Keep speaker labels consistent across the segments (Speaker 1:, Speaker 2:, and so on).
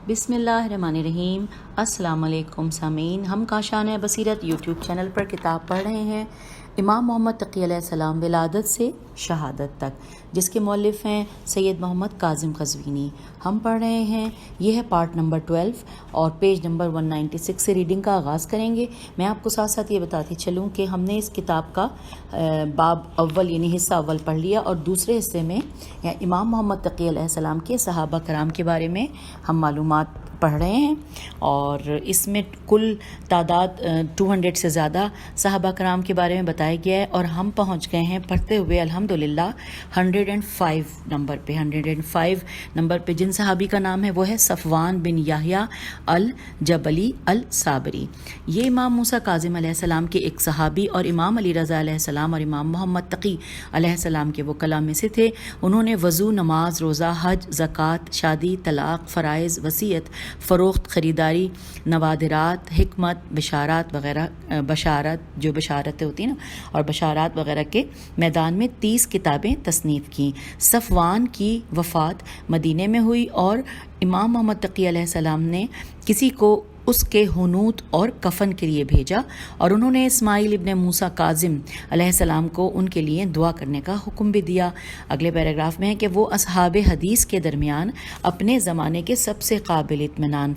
Speaker 1: بسم اللہ الرحمن الرحیم۔ السلام علیکم سامعین، ہم کاشان بصیرت یوٹیوب چینل پر کتاب پڑھ رہے ہیں امام محمد تقی علیہ السلام ولادت سے شہادت تک، جس کے مؤلف ہیں سید محمد کاظم قزوینی۔ ہم پڑھ رہے ہیں، یہ ہے پارٹ نمبر 12 اور پیج نمبر 196 سے ریڈنگ کا آغاز کریں گے۔ میں آپ کو ساتھ ساتھ یہ بتاتی چلوں کہ ہم نے اس کتاب کا باب اول یعنی حصہ اول پڑھ لیا، اور دوسرے حصے میں امام محمد تقی علیہ السلام کے صحابہ کرام کے بارے میں ہم معلومات پڑھ رہے ہیں، اور اس میں کل تعداد 200 سے زیادہ صحابہ کرام کے بارے میں بتایا گیا ہے، اور ہم پہنچ گئے ہیں پڑھتے ہوئے الحمدللہ 105 نمبر پہ۔ 105 نمبر پہ جن صحابی کا نام ہے وہ ہے صفوان بن یحییٰ الجبلی الصابری۔ یہ امام موسیٰ کاظم علیہ السلام کے ایک صحابی اور امام علی رضا علیہ السلام اور امام محمد تقی علیہ السلام کے وکلاء میں سے تھے۔ انہوں نے وضو، نماز، روزہ، حج، زکوٰۃ، شادی، طلاق، فرائض، وصیت، فروخت، خریداری، نوادرات، حکمت، بشارات وغیرہ، بشارت جو بشارتیں ہوتی ہیں نا، اور بشارات وغیرہ کے میدان میں 30 کتابیں تصنیف کیں۔ صفوان کی وفات مدینے میں ہوئی، اور امام محمد تقی علیہ السلام نے کسی کو اس کے حنوط اور کفن کے لیے بھیجا، اور انہوں نے اسماعیل ابن موسیٰ کاظم علیہ السلام کو ان کے لیے دعا کرنے کا حکم بھی دیا۔ اگلے پیراگراف میں ہے کہ وہ اصحاب حدیث کے درمیان اپنے زمانے کے سب سے قابل اطمینان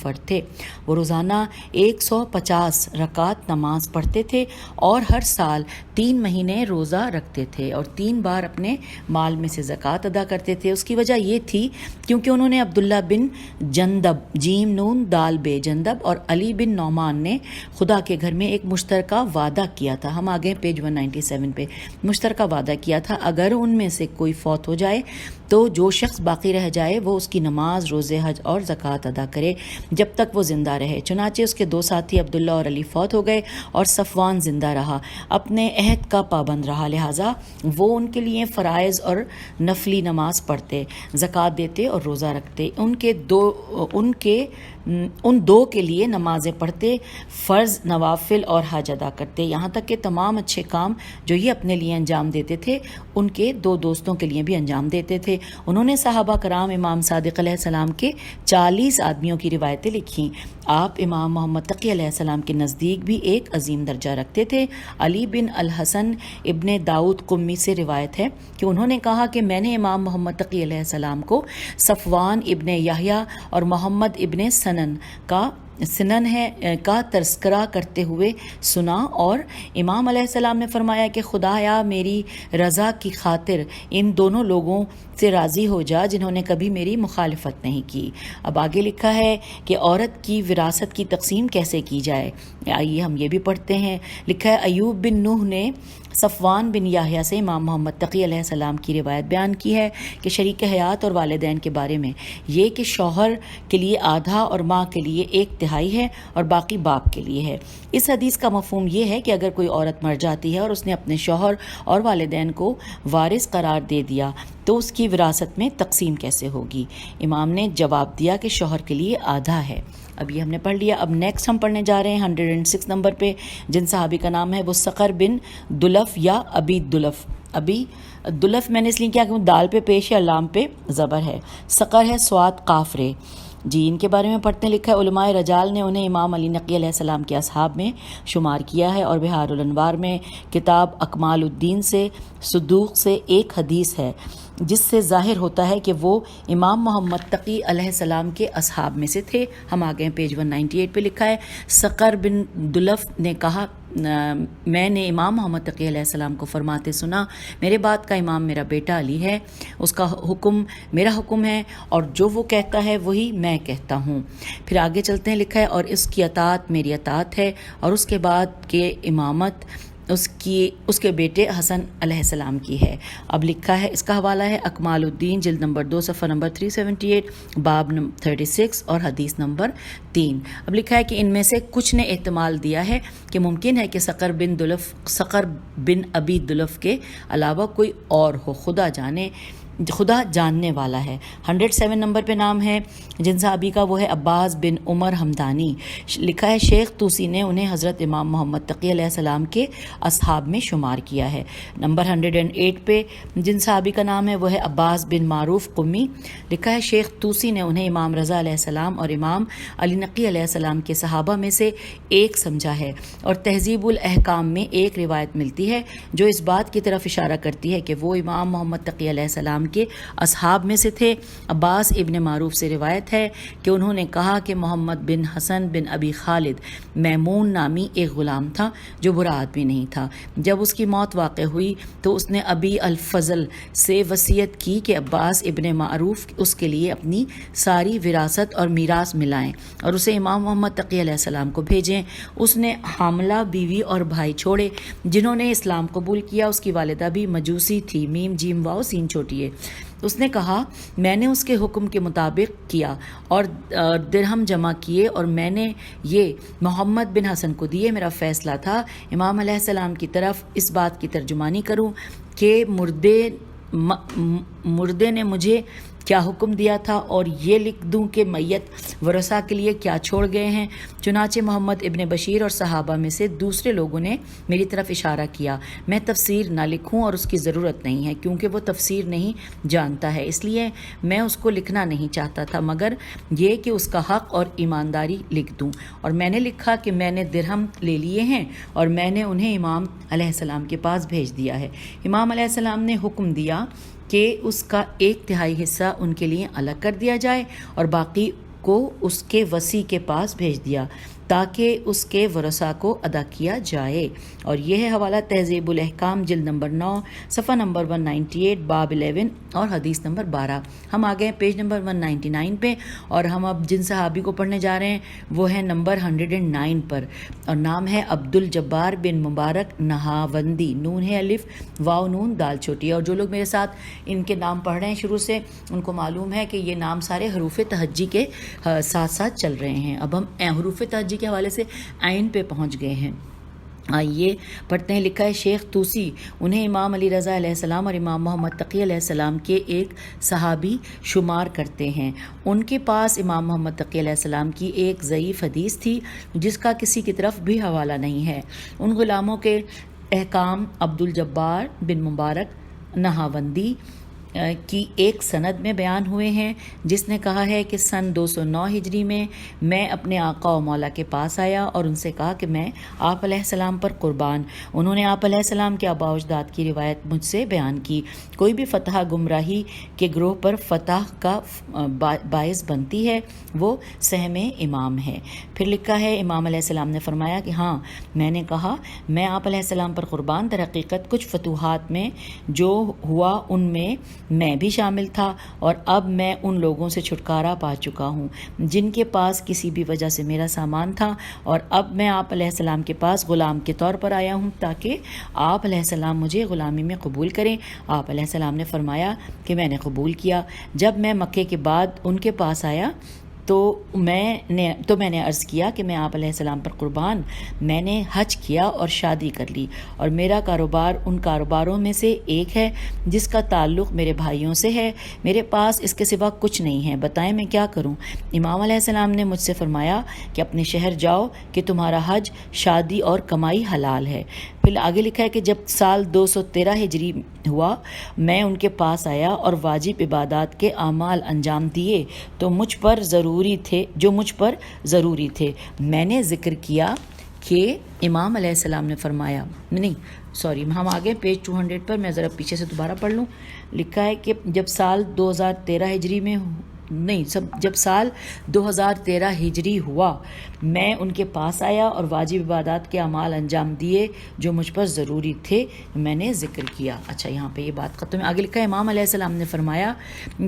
Speaker 1: فرد تھے۔ وہ روزانہ 150 رکعت نماز پڑھتے تھے، اور ہر سال 3 مہینے روزہ رکھتے تھے، اور 3 بار اپنے مال میں سے زکوٰۃ ادا کرتے تھے۔ اس کی وجہ یہ تھی کیونکہ انہوں نے عبداللہ بن جندب، جیم نون دال بے جندب، اور علی بن نعمان نے خدا کے گھر میں ایک مشترکہ وعدہ کیا تھا۔ ہم آگے پیج 197 پہ مشترکہ وعدہ کیا تھا، اگر ان میں سے کوئی فوت ہو جائے تو جو شخص باقی رہ جائے وہ اس کی نماز، روزے، حج اور زکوٰۃ ادا کرے جب تک وہ زندہ رہے۔ چنانچہ اس کے 2 ساتھی عبداللہ اور علی فوت ہو گئے، اور صفوان زندہ رہا، اپنے عہد کا پابند رہا، لہٰذا وہ ان کے لیے فرائض اور نفلی نماز پڑھتے، زکوٰۃ دیتے اور روزہ رکھتے۔ ان دو کے لیے نمازیں پڑھتے، فرض، نوافل اور حج ادا کرتے، یہاں تک کہ تمام اچھے کام جو یہ اپنے لیے انجام دیتے تھے ان کے 2 دوستوں کے لیے بھی انجام دیتے تھے۔ انہوں نے صحابہ کرام امام صادق علیہ السلام کے 40 آدمیوں کی روایتیں لکھیں۔ آپ امام محمد تقی علیہ السلام کے نزدیک بھی ایک عظیم درجہ رکھتے تھے۔ علی بن الحسن ابن داؤد قمی سے روایت ہے کہ انہوں نے کہا کہ میں نے امام محمد تقی علیہ السلام کو صفوان ابن یحییٰ اور محمد ابن سنن کا تذکرہ کرتے ہوئے سنا، اور امام علیہ السلام نے فرمایا کہ خدایا میری رضا کی خاطر ان دونوں لوگوں سے راضی ہو جا جنہوں نے کبھی میری مخالفت نہیں کی۔ اب آگے لکھا ہے کہ عورت کی وراثت کی تقسیم کیسے کی جائے، آئیے ہم یہ بھی پڑھتے ہیں۔ لکھا ہے ایوب بن نوح نے صفوان بن یحییٰ سے امام محمد تقی علیہ السلام کی روایت بیان کی ہے کہ شریک حیات اور والدین کے بارے میں یہ کہ شوہر کے لیے آدھا اور ماں کے لیے 1/3 ہے اور باقی باپ کے لیے ہے۔ اس حدیث کا مفہوم یہ ہے کہ اگر کوئی عورت مر جاتی ہے اور اس نے اپنے شوہر اور والدین کو وارث قرار دے دیا تو اس کی وراثت میں تقسیم کیسے ہوگی؟ امام نے جواب دیا کہ شوہر کے لیے آدھا ہے۔ اب یہ ہم نے پڑھ لیا۔ اب نیکسٹ ہم پڑھنے جا رہے ہیں 106 نمبر پہ، جن صحابی کا نام ہے وہ صقر بن دلف یا ابی دلف۔ ابی دلف میں نے اس لیے کیا کہ دال پہ پیش یا لام پہ زبر ہے، صقر ہے صاد قاف رے۔ جی ان کے بارے میں پڑھتے لکھا ہے علماء رجال نے انہیں امام علی نقی علیہ السلام کے اصحاب میں شمار کیا ہے، اور بہار الانوار میں کتاب اکمال الدین سے صدوق سے ایک حدیث ہے جس سے ظاہر ہوتا ہے کہ وہ امام محمد تقی علیہ السلام کے اصحاب میں سے تھے۔ ہم آگے ہیں پیج 198 پہ لکھا ہے صقر بن دلف نے کہا میں نے امام محمد تقی علیہ السلام کو فرماتے سنا، میرے بعد کا امام میرا بیٹا علی ہے، اس کا حکم میرا حکم ہے، اور جو وہ کہتا ہے وہی میں کہتا ہوں۔ پھر آگے چلتے ہیں، لکھا ہے اور اس کی اطاعت میری اطاعت ہے، اور اس کے بعد کے امامت اس کے بیٹے حسن علیہ السلام کی ہے۔ اب لکھا ہے، اس کا حوالہ ہے اکمال الدین جلد نمبر 2 صفحہ نمبر 378 باب 36 اور حدیث نمبر 3۔ اب لکھا ہے کہ ان میں سے کچھ نے احتمال دیا ہے کہ ممکن ہے کہ صقر بن ابی دلف کے علاوہ کوئی اور ہو، خدا جانے خدا جاننے والا ہے۔ 107 نمبر پہ نام ہے جن صحابی کا، وہ ہے عباس بن عمر ہمدانی۔ لکھا ہے شیخ طوسی نے انہیں حضرت امام محمد تقی علیہ السلام کے اصحاب میں شمار کیا ہے۔ نمبر 108 پہ جن صحابی کا نام ہے وہ ہے عباس بن معروف قمی۔ لکھا ہے شیخ طوسی نے انہیں امام رضا علیہ السلام اور امام علی نقی علیہ السلام کے صحابہ میں سے ایک سمجھا ہے، اور تہذیب الاحکام میں ایک روایت ملتی ہے جو اس بات کی طرف اشارہ کرتی ہے کہ وہ امام محمد تقی علیہ السلام کے اصحاب میں سے تھے۔ عباس ابن معروف سے روایت ہے کہ انہوں نے کہا کہ محمد بن حسن بن ابی خالد میمون نامی ایک غلام تھا جو برا آدمی نہیں تھا۔ جب اس کی موت واقع ہوئی تو اس نے ابی الفضل سے وصیت کی کہ عباس ابن معروف اس کے لیے اپنی ساری وراثت اور میراث ملائیں اور اسے امام محمد تقی علیہ السلام کو بھیجیں۔ اس نے حاملہ بیوی اور بھائی چھوڑے جنہوں نے اسلام قبول کیا۔ اس کی والدہ بھی مجوسی تھی، میم جیم واو سین چھوٹی ہے۔ اس نے کہا میں نے اس کے حکم کے مطابق کیا اور درہم جمع کیے اور میں نے یہ محمد بن حسن کو دیے۔ میرا فیصلہ تھا امام علیہ السلام کی طرف اس بات کی ترجمانی کروں کہ مردے نے مجھے کیا حکم دیا تھا اور یہ لکھ دوں کہ میت ورثہ کے لیے کیا چھوڑ گئے ہیں۔ چنانچہ محمد ابن بشیر اور صحابہ میں سے دوسرے لوگوں نے میری طرف اشارہ کیا میں تفسیر نہ لکھوں، اور اس کی ضرورت نہیں ہے کیونکہ وہ تفسیر نہیں جانتا ہے، اس لیے میں اس کو لکھنا نہیں چاہتا تھا مگر یہ کہ اس کا حق اور ایمانداری لکھ دوں۔ اور میں نے لکھا کہ میں نے درہم لے لیے ہیں اور میں نے انہیں امام علیہ السلام کے پاس بھیج دیا ہے۔ امام علیہ السلام نے حکم دیا کہ اس کا 1/3 حصہ ان کے لیے الگ کر دیا جائے اور باقی کو اس کے وصی کے پاس بھیج دیا تاکہ اس کے ورثاء کو ادا کیا جائے۔ اور یہ ہے حوالہ تہذیب الاحکام جلد نمبر 9 صفحہ نمبر 198 باب 11 اور حدیث نمبر 12۔ ہم آ گئے پیج نمبر 199 پہ، اور ہم اب جن صحابی کو پڑھنے جا رہے ہیں وہ ہے نمبر 109 پر، اور نام ہے عبد الجبار بن مبارک نہاوندی۔ نون ہے الف، واو نون، دال چھوٹی ہے۔ اور جو لوگ میرے ساتھ ان کے نام پڑھ رہے ہیں شروع سے ان کو معلوم ہے کہ یہ نام سارے حروف تہجی کے ساتھ ساتھ چل رہے ہیں۔ اب ہم حروف تہجی کے حوالے سے عین پہ پہنچ گئے ہیں۔ آئیے پڑھتے ہیں۔ لکھا ہے شیخ طوسی انہیں امام علی رضا علیہ السلام اور امام محمد تقی علیہ السلام کے ایک صحابی شمار کرتے ہیں۔ ان کے پاس امام محمد تقی علیہ السلام کی ایک ضعیف حدیث تھی جس کا کسی کی طرف بھی حوالہ نہیں ہے۔ ان غلاموں کے احکام عبد الجبار بن مبارک نہاوندی کی ایک سند میں بیان ہوئے ہیں جس نے کہا ہے کہ سن 209 ہجری میں اپنے آقا و مولا کے پاس آیا اور ان سے کہا کہ میں آپ علیہ السلام پر قربان۔ انہوں نے آپ علیہ السلام کے آباء و اجداد کی روایت مجھ سے بیان کی۔ کوئی بھی فتح گمراہی کے گروہ پر فتح کا باعث بنتی ہے، وہ سہم امام ہے۔ پھر لکھا ہے امام علیہ السلام نے فرمایا کہ ہاں میں نے کہا میں آپ علیہ السلام پر قربان، در حقیقت کچھ فتوحات میں جو ہوا ان میں بھی شامل تھا، اور اب میں ان لوگوں سے چھٹکارا پا چکا ہوں جن کے پاس کسی بھی وجہ سے میرا سامان تھا، اور اب میں آپ علیہ السلام کے پاس غلام کے طور پر آیا ہوں تاکہ آپ علیہ السلام مجھے غلامی میں قبول کریں۔ آپ علیہ السلام نے فرمایا کہ میں نے قبول کیا۔ جب میں مکے کے بعد ان کے پاس آیا تو میں نے عرض کیا کہ میں آپ علیہ السلام پر قربان، میں نے حج کیا اور شادی کر لی، اور میرا کاروبار ان کاروباروں میں سے ایک ہے جس کا تعلق میرے بھائیوں سے ہے، میرے پاس اس کے سوا کچھ نہیں ہے، بتائیں میں کیا کروں؟ امام علیہ السلام نے مجھ سے فرمایا کہ اپنے شہر جاؤ کہ تمہارا حج، شادی اور کمائی حلال ہے۔ پھر آگے لکھا ہے کہ جب سال 213 ہجری ہوا میں ان کے پاس آیا اور واجب عبادات کے اعمال انجام دیے جو مجھ پر ضروری تھے۔ میں نے ذکر کیا کہ امام علیہ السلام نے فرمایا، ہم آگے پیج 200 پر، میں ذرا پیچھے سے دوبارہ پڑھ لوں۔ لکھا ہے کہ جب سال 2013 ہجری ہوا میں ان کے پاس آیا اور واجب عبادات کے اعمال انجام دیے جو مجھ پر ضروری تھے، میں نے ذکر کیا۔ اچھا یہاں پہ یہ بات ختم ہے۔ آگے لکھا ہے امام علیہ السلام نے فرمایا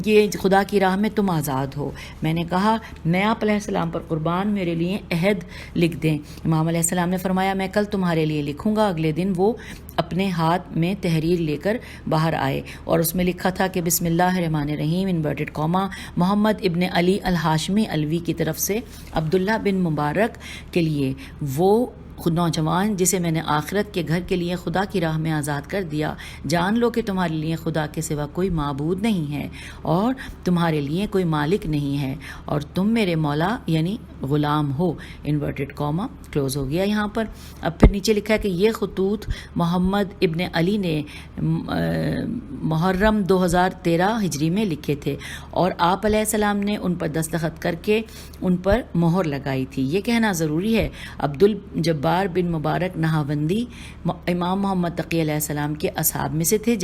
Speaker 1: کہ خدا کی راہ میں تم آزاد ہو۔ میں نے کہا میں آپ علیہ السلام پر قربان، میرے لیے عہد لکھ دیں۔ امام علیہ السلام نے فرمایا میں کل تمہارے لیے لکھوں گا۔ اگلے دن وہ اپنے ہاتھ میں تحریر لے کر باہر آئے اور اس میں لکھا تھا کہ بسم اللہ الرحمن الرحیم انورٹڈ کاما محمد ابن علی الہاشمی الوی کی طرف سے عبداللہ بن مبارک کے لیے، وہ نوجوان جسے میں نے آخرت کے گھر کے لیے خدا کی راہ میں آزاد کر دیا، جان لو کہ تمہارے لیے خدا کے سوا کوئی معبود نہیں ہے اور تمہارے لیے کوئی مالک نہیں ہے، اور تم میرے مولا یعنی غلام ہو۔ انورٹڈ کاما کلوز ہو گیا یہاں پر۔ اب پھر نیچے لکھا ہے کہ یہ خطوط محمد ابن علی نے محرم 2013 ہجری میں لکھے تھے اور آپ علیہ السلام نے ان پر دستخط کر کے ان پر مہر لگائی تھی۔ یہ کہنا ضروری ہے عبدالجبار بن مبارک نہاوندی امام محمد تقی علیہ السلام کے اصحاب میں سے تھے،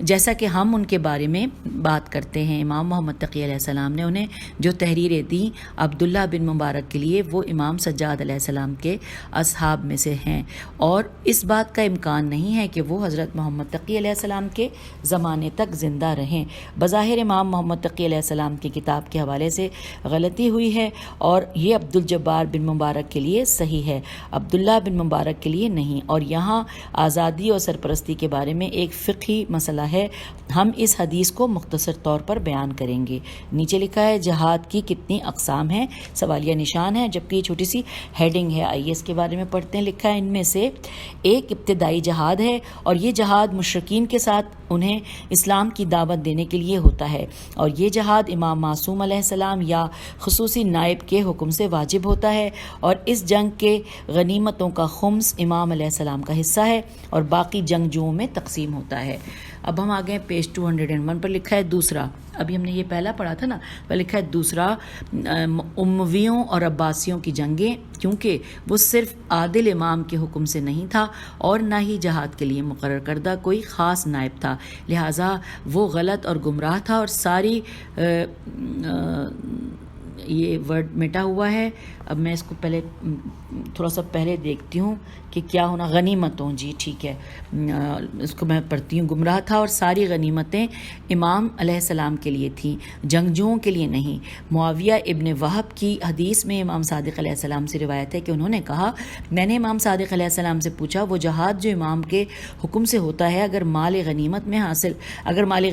Speaker 1: جیسا کہ ہم ان کے بارے میں بات کرتے ہیں۔ امام محمد تقی علیہ السلام نے انہیں جو تحریریں دیں عبداللہ بن مبارک کے لیے، وہ امام سجاد علیہ السلام کے اصحاب میں سے ہیں، اور اس بات کا امکان نہیں ہے کہ وہ حضرت محمد تقی علیہ السلام کے زمانے تک زندہ رہیں۔ بظاہر امام محمد تقی علیہ السلام کی کتاب کے حوالے سے غلطی ہوئی ہے اور یہ عبدالجبار بن مبارک کے لیے صحیح ہے، عبداللہ بن مبارک کے لیے نہیں۔ اور یہاں آزادی اور سرپرستی کے بارے میں ایک فقہی مسئلہ ہے، ہم اس حدیث کو مختصر طور پر بیان کریں گے۔ نیچے لکھا ہے جہاد کی کتنی اقسام ہیں، سوالیہ نشان ہے، جبکہ یہ چھوٹی سی ہیڈنگ ہے۔ آئیے اس کے بارے میں پڑھتے ہیں۔ لکھا ہے ان میں سے ایک ابتدائی جہاد ہے، اور یہ جہاد مشرکین کے ساتھ انہیں اسلام کی دعوت دینے کے لیے ہوتا ہے، اور یہ جہاد امام معصوم علیہ السلام یا خصوصی نائب کے حکم سے واجب ہوتا ہے، اور اس جنگ کے غنیمتوں کا خمس امام علیہ السلام کا حصہ ہے اور باقی جنگجوؤں میں تقسیم ہوتا ہے۔ اب ہم آگے پیج 201 پر لکھا ہے دوسرا، ابھی ہم نے یہ پہلا پڑھا تھا نا، پر لکھا ہے دوسرا امویوں اور عباسیوں کی جنگیں، کیونکہ وہ صرف عادل امام کے حکم سے نہیں تھا اور نہ ہی جہاد کے لیے مقرر کردہ کوئی خاص نائب تھا، لہٰذا وہ غلط اور گمراہ تھا، اور ساری یہ ورڈ مٹا ہوا ہے۔ اب میں اس کو پہلے تھوڑا سا پہلے دیکھتی ہوں کہ کیا ہونا، غنیمتوں، جی ٹھیک ہے، اس کو میں پڑھتی ہوں۔ گمراہ تھا اور ساری غنیمتیں امام علیہ السلام کے لیے تھیں، جنگجوؤں کے لیے نہیں۔ معاویہ ابن وہب کی حدیث میں امام صادق علیہ السلام سے روایت ہے کہ انہوں نے کہا، میں نے امام صادق علیہ السلام سے پوچھا، وہ جہاد جو امام کے حکم سے ہوتا ہے، اگر مال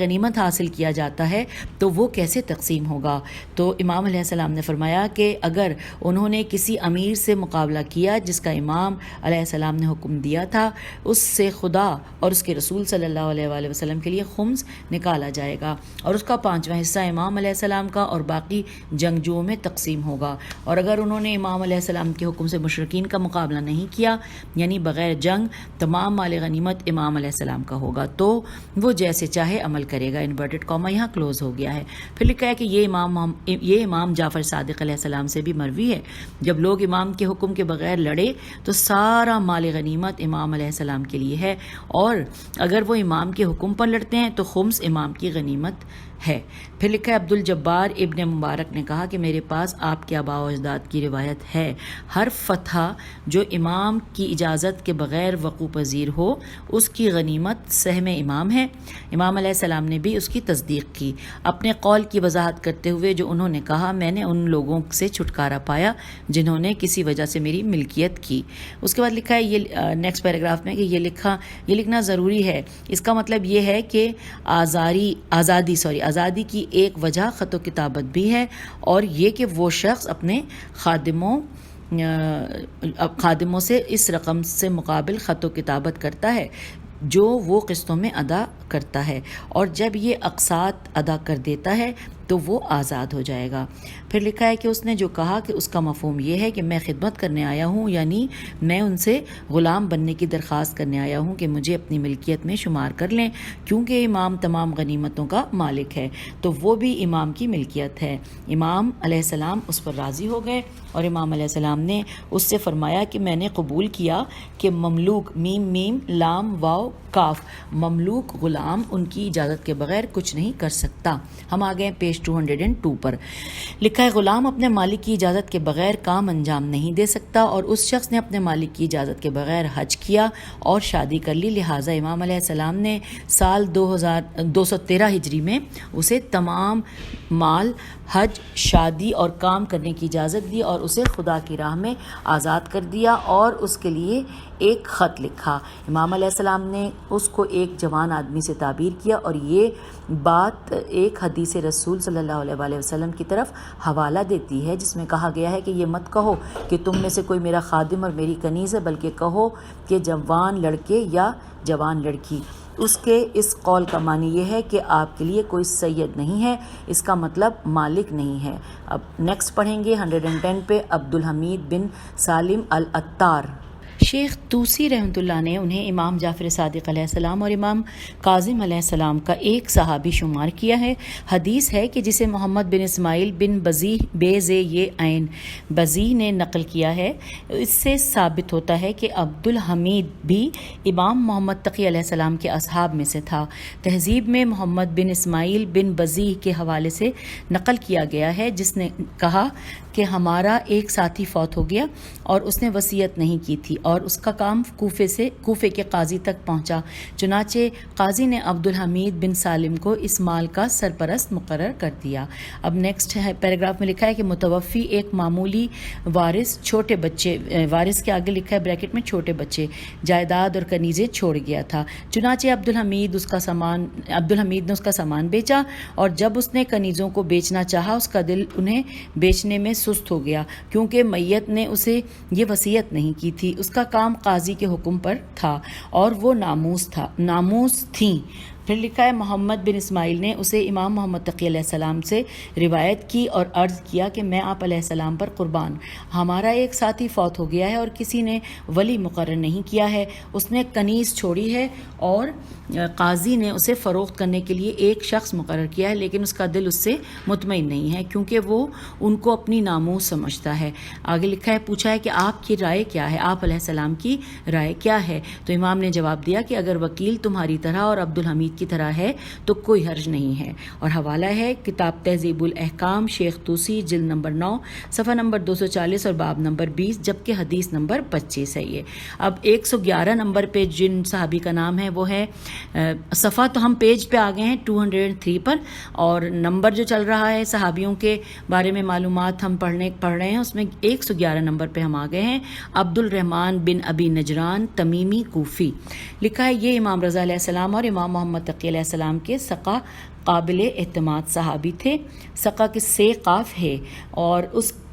Speaker 1: غنیمت حاصل کیا جاتا ہے تو وہ کیسے تقسیم ہوگا؟ تو امام علیہ السلام نے فرمایا کہ اگر انہوں نے کسی امیر سے مقابلہ کیا جس کا امام علیہ السلام نے حکم دیا تھا، اس سے خدا اور اس کے رسول صلی اللہ علیہ وآلہ وسلم کے لیے خمس نکالا جائے گا، اور اس کا 5واں حصہ امام علیہ السلام کا اور باقی جنگجوؤں میں تقسیم ہوگا۔ اور اگر انہوں نے امام علیہ السلام کے حکم سے مشرکین کا مقابلہ نہیں کیا، یعنی بغیر جنگ، تمام مال غنیمت امام علیہ السلام کا ہوگا، تو وہ جیسے چاہے عمل کرے گا۔ انورٹڈ کاما یہاں کلوز ہو گیا ہے۔ پھر لکھا ہے کہ یہ امام جعفر صادق علیہ السلام سے بھی مروی ہے، جب لوگ امام کے حکم کے بغیر لڑے تو سارا مال غنیمت امام علیہ السلام کے لیے ہے، اور اگر وہ امام کے حکم پر لڑتے ہیں تو خمس امام کی غنیمت ہے۔ پھر لکھا ہے عبدالجبار ابن مبارک نے کہا کہ میرے پاس آپ کے آباء و اجداد کی روایت ہے، ہر فتح جو امام کی اجازت کے بغیر وقوع پذیر ہو اس کی غنیمت سہم امام ہے۔ امام علیہ السلام نے بھی اس کی تصدیق کی، اپنے قول کی وضاحت کرتے ہوئے جو انہوں نے کہا، میں نے ان لوگوں سے چھٹکارا پایا جنہوں نے کسی وجہ سے میری ملکیت کی۔ اس کے بعد لکھا ہے یہ نیکسٹ پیراگراف میں کہ یہ لکھنا ضروری ہے، اس کا مطلب یہ ہے کہ آزادی کی ایک وجہ خط و کتابت بھی ہے، اور یہ کہ وہ شخص اپنے خادموں سے اس رقم سے مقابل خط و کتابت کرتا ہے جو وہ قسطوں میں ادا کرتا ہے، اور جب یہ اقساط ادا کر دیتا ہے تو وہ آزاد ہو جائے گا۔ پھر لکھا ہے کہ اس نے جو کہا کہ اس کا مفہوم یہ ہے کہ میں خدمت کرنے آیا ہوں، یعنی میں ان سے غلام بننے کی درخواست کرنے آیا ہوں کہ مجھے اپنی ملکیت میں شمار کر لیں، کیونکہ امام تمام غنیمتوں کا مالک ہے تو وہ بھی امام کی ملکیت ہے۔ امام علیہ السلام اس پر راضی ہو گئے، اور امام علیہ السلام نے اس سے فرمایا کہ میں نے قبول کیا کہ مملوک، میم لام واو کاف، مملوک غلام ان کی اجازت کے بغیر کچھ نہیں کر سکتا۔ ہم آ گئے پیج 202 پر۔ لکھا ہے غلام اپنے مالک کی اجازت کے بغیر کام انجام نہیں دے سکتا، اور اس شخص نے اپنے مالک کی اجازت کے بغیر حج کیا اور شادی کر لی، لہٰذا امام علیہ السلام نے سال 213 ہجری میں اسے تمام مال حج، شادی اور کام کرنے کی اجازت دی اور اسے خدا کی راہ میں آزاد کر دیا اور اس کے لیے ایک خط لکھا۔ امام علیہ السلام نے اس کو ایک جوان آدمی سے تعبیر کیا اور یہ بات ایک حدیث رسول صلی اللہ علیہ وآلہ وسلم کی طرف حوالہ دیتی ہے، جس میں کہا گیا ہے کہ یہ مت کہو کہ تم میں سے کوئی میرا خادم اور میری کنیز ہے، بلکہ کہو کہ جوان لڑکے یا جوان لڑکی۔ اس کے اس قول کا معنی یہ ہے کہ آپ کے لیے کوئی سید نہیں ہے، اس کا مطلب مالک نہیں ہے۔ اب نیکسٹ پڑھیں گے 110 پہ عبدالحمید بن سالم العطار۔ شیخ طوسی رحمۃ اللہ نے انہیں امام جعفر صادق علیہ السلام اور امام کاظم علیہ السلام کا ایک صحابی شمار کیا ہے۔ حدیث ہے کہ جسے محمد بن اسماعیل بن بزیح بزیح نے نقل کیا ہے، اس سے ثابت ہوتا ہے کہ عبدالحمید بھی امام محمد تقی علیہ السلام کے اصحاب میں سے تھا۔ تہذیب میں محمد بن اسماعیل بن بزیح کے حوالے سے نقل کیا گیا ہے، جس نے کہا کہ ہمارا ایک ساتھی فوت ہو گیا اور اس نے وصیت نہیں کی تھی اور اس کا کام کوفے کے قاضی تک پہنچا، چنانچہ قاضی نے عبدالحمید بن سالم کو اس مال کا سرپرست مقرر کر دیا۔ اب نیکسٹ پیراگراف میں لکھا ہے کہ متوفی ایک معمولی وارث چھوٹے بچے، وارث کے آگے لکھا ہے بریکٹ میں چھوٹے بچے، جائیداد اور کنیزیں چھوڑ گیا تھا، چنانچہ عبدالحمید نے اس کا سامان بیچا اور جب اس نے کنیزوں کو بیچنا چاہا اس کا دل انہیں بیچنے میں سست ہو گیا، کیونکہ میت نے اسے یہ وصیت نہیں کی تھی۔ اس کا کام قاضی کے حکم پر تھا اور وہ ناموس تھیں۔ پھر لکھا ہے محمد بن اسماعیل نے اسے امام محمد تقی علیہ السلام سے روایت کی اور عرض کیا کہ میں آپ علیہ السلام پر قربان، ہمارا ایک ساتھی فوت ہو گیا ہے اور کسی نے ولی مقرر نہیں کیا ہے، اس نے کنیز چھوڑی ہے اور قاضی نے اسے فروخت کرنے کے لیے ایک شخص مقرر کیا ہے، لیکن اس کا دل اس سے مطمئن نہیں ہے کیونکہ وہ ان کو اپنی ناموس سمجھتا ہے۔ آگے لکھا ہے پوچھا ہے کہ آپ کی رائے کیا ہے، آپ علیہ السلام کی رائے کیا ہے؟ تو امام نے جواب دیا کہ اگر وکیل تمہاری طرح اور عبدالحمید کی طرح ہے تو کوئی حرج نہیں ہے۔ اور حوالہ ہے کتاب تہذیب الاحکام شیخ طوسی جلد نمبر 9 صفحہ نمبر 240 اور باب نمبر 20، جبکہ حدیث نمبر 25 ہے یہ۔ اب 111 نمبر پہ جن صحابی کا نام ہے وہ ہے، صفحہ تو ہم پیج پہ آ گئے ہیں 203 پر، اور نمبر جو چل رہا ہے صحابیوں کے بارے میں معلومات ہم پڑھ رہے ہیں، اس میں 111 نمبر پہ ہم آ گئے ہیں۔ عبد الرحمن بن ابی نجران تمیمی کوفی، لکھا ہے یہ امام رضا علیہ السلام اور امام محمد تقی علیہ السلام کے سقا قابل اعتماد صحابی تھے۔ سقا کے سے قاف ہے اور